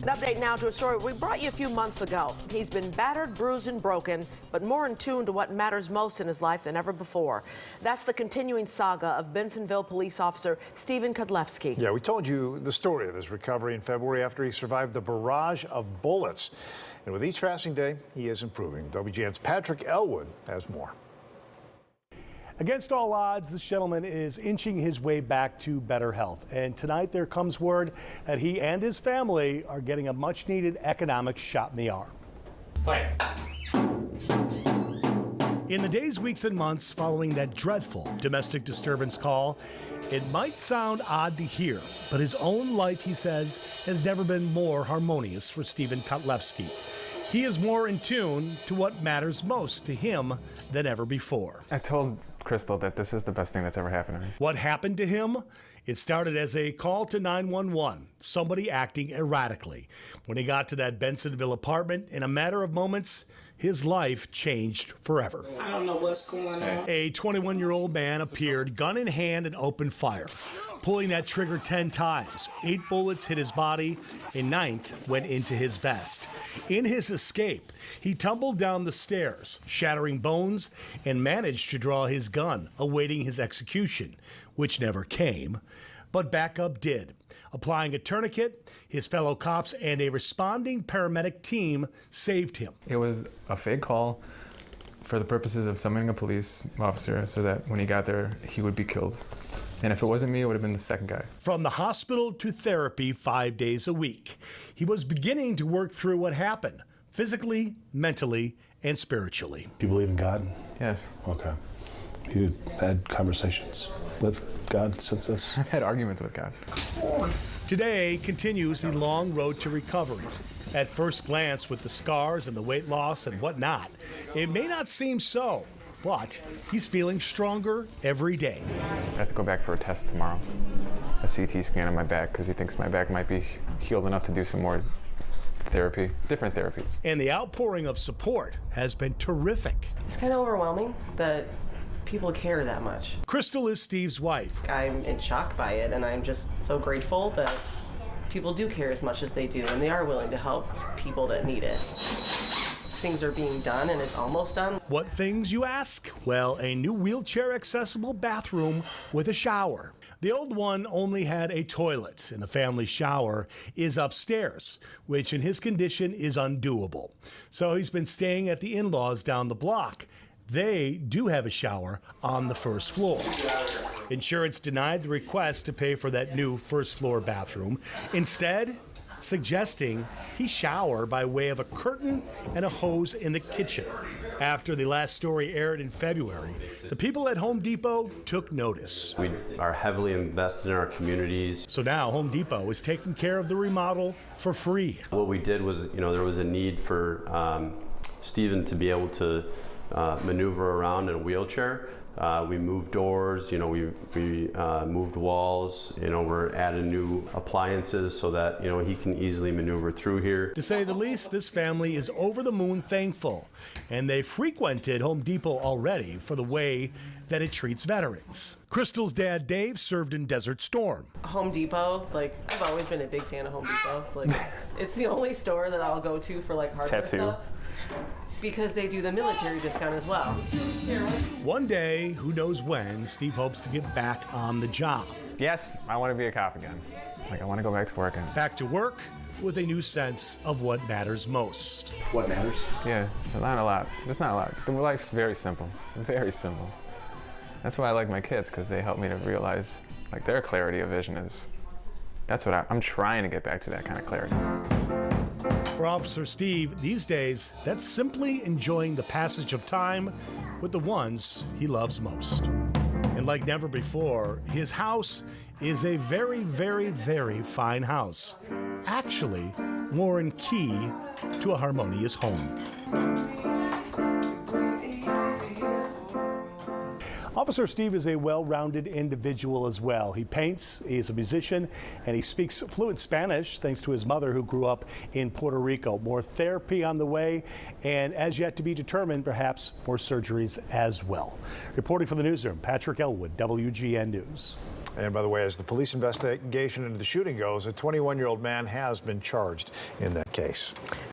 An update now to a story we brought you a few months ago. He's been battered, bruised, and broken, but more in tune to what matters most in his life than ever before. That's the continuing saga of Bensenville police officer Stephen Kudlewski. Yeah, we told you the story of his recovery in February after he survived the barrage of bullets. And with each passing day, he is improving. WGN's Patrick Elwood has more. Against all odds, this gentleman is inching his way back to better health. And tonight there comes word that he and his family are getting a much needed economic shot in the arm. Play. In the days, weeks, and months following that dreadful domestic disturbance call, it might sound odd to hear, but his own life, he says, has never been more harmonious for Stephen Kudlewski. He is more in tune to what matters most to him than ever before. I told Crystal that this is the best thing that's ever happened to me. What happened to him? It started as a call to 911, somebody acting erratically. When he got to that Bensenville apartment, in a matter of moments, his life changed forever. I don't know what's going on. A 21-year-old man appeared, gun in hand, and opened fire. Pulling that trigger 10 times, 8 bullets hit his body, a 9th went into his vest. In his escape, he tumbled down the stairs, shattering bones, and managed to draw his gun, awaiting his execution, which never came. But backup did. Applying a tourniquet, his fellow cops and a responding paramedic team saved him. It was a fake call for the purposes of summoning a police officer so that when he got there, he would be killed. And if it wasn't me, it would have been the second guy. From the hospital to therapy 5 days a week, he was beginning to work through what happened, physically, mentally, and spiritually. Do you believe in God? Yes. Okay. You had conversations with God since this? I've had arguments with God. Today continues the long road to recovery. At first glance, with the scars and the weight loss and whatnot, it may not seem so, but he's feeling stronger every day. I have to go back for a test tomorrow, a CT scan on my back, because he thinks my back might be healed enough to do some more therapy, different therapies. And the outpouring of support has been terrific. It's kind of overwhelming that people care that much. Crystal is Steve's wife. I'm in shock by it, and I'm just so grateful that people do care as much as they do, and they are willing to help people that need it. Things are being done, and it's almost done. What things, you ask? Well, a new wheelchair-accessible bathroom with a shower. The old one only had a toilet, and the family shower is upstairs, which in his condition is undoable. So he's been staying at the in-laws down the block. They do have a shower on the first floor. Insurance denied the request to pay for that new first-floor bathroom, instead suggesting he shower by way of a curtain and a hose in the kitchen. After the last story aired in February, the people at Home Depot took notice. We are heavily invested in our communities. So now Home Depot is taking care of the remodel for free. What we did was, there was a need for Stephen to be able to maneuver around in a wheelchair. We moved doors, we moved walls, we're adding new appliances so that, he can easily maneuver through here. To say the least, this family is over the moon thankful, and they frequented Home Depot already for the way that it treats veterans. Crystal's dad, Dave, served in Desert Storm. Home Depot, I've always been a big fan of Home Depot. It's the only store that I'll go to for hardware stuff. Because they do the military discount as well. One day, who knows when, Steve hopes to get back on the job. Yes, I want to be a cop again. I want to go back to work. Back to work with a new sense of what matters most. What matters? Yeah, not a lot. There's not a lot. The life's very simple. Very simple. That's why I like my kids, because they help me to realize their clarity of vision is, that's what I'm trying to get back to, that kind of clarity. For Officer Steve, these days, that's simply enjoying the passage of time with the ones he loves most. And like never before, his house is a very, very, very fine house. Actually, more in key to a harmonious home. Officer Steve is a well-rounded individual as well. He paints, he is a musician, and he speaks fluent Spanish thanks to his mother who grew up in Puerto Rico. More therapy on the way, and as yet to be determined, perhaps more surgeries as well. Reporting for the newsroom, Patrick Elwood, WGN News. And by the way, as the police investigation into the shooting goes, a 21-year-old man has been charged in that case.